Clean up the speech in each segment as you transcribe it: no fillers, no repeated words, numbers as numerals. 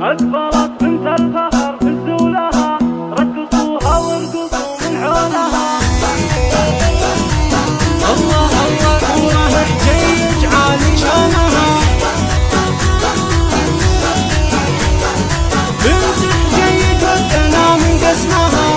أجبرت بنت الفخر هزوا لها، رقصوها وارقصوا من حولها. الله الله نوره حجيج عالي شانها، بنت حجيج ودنا من قسمها.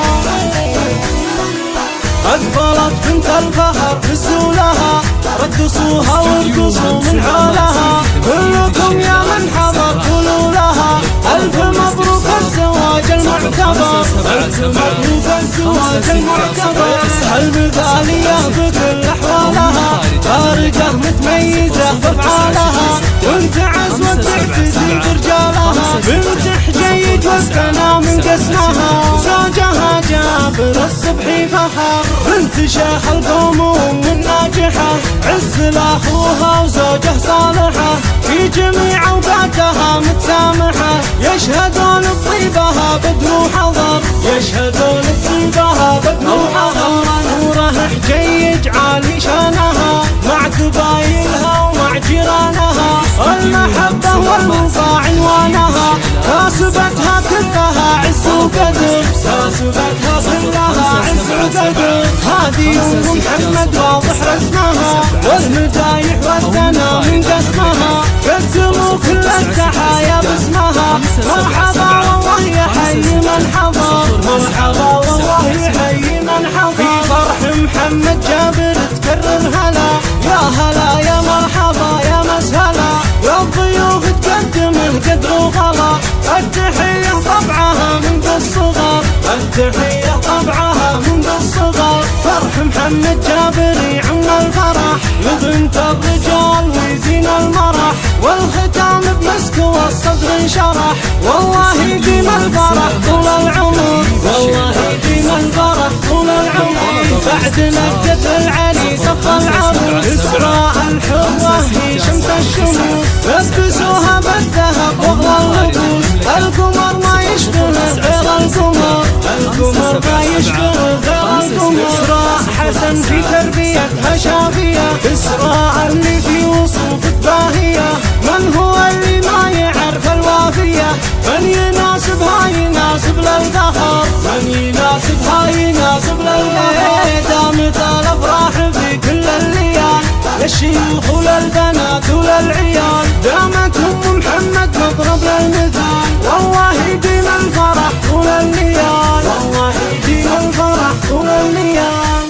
أقبلت بنت الفخر هزوا لها، رقصوها وارقصوا من حولها. كلكم يا من حضر قولوا لها ألف مبروك الزواج المعتبر، ألف مبروك الزواج المعتبر. المثالية بكل أحوالها، خارجة متميزة بأفعالها، وانت عزوة تعتزي برجالها. بنت حجيج والثنا من قسمها، زوجها جابر الصبحي فخر، بنت شيخ القوم من ناجحة، عز لأخوها وزوجه صالحة، في جميع أوقاتها متسامحة. يشهدون بطيبها بدر وحضر، يشهدون بطيبها بدر وحضر. نوره حجيج عالي شانها، مع قبايلها ومع جيرانها، المحبة والوفا عنوانها. كاسبتها كلها عز وقدر، كاسبتها كلها عز وقدر. هادي أم محمد واضح رسمها، والمدايح والثنا من قسمها. قدموا كل التحايا باسمها، مرحبا والله يحيي من حضر، مرحبا والله يحيي من حضر. في فرح محمد جابر تكرر هلا، يا هلا يا مرحبا يا مسهلا، للضيوف تقدمه قدر وغلا. التحية طبعها منذ الصغر، التحية طبعها منذ الصغر. فرح محمد جابر يعم الفرح، لبنت الرجال ويزين المرح، والختام بمسك والصدر انشرح. والله يديم الفرح طول العمر، والله يديم الفرح طول العمر. بعد نجدة العلي صف العروس، إسراء الحرة هي شمس الشموس، لبسوها بالذهب واغلى اللبوس. القمر ما يشبه غير القمر، القمر ما يشبه غير القمر. إسراء حسن في تربيتها شافية، إسراء اللي في وصوف باهية. من هو اللي ما يعرف الوافية؟ من يناسبها يناسب للفخر، من يناسبها يناسب للفخر. دامت الأفراح في كل الليال، للشيوخ وللبنات وللعيال، دامت أم محمد مضرب للمثال. والله يديم الفرح طول الليال، والله يديم الفرح طول الليال.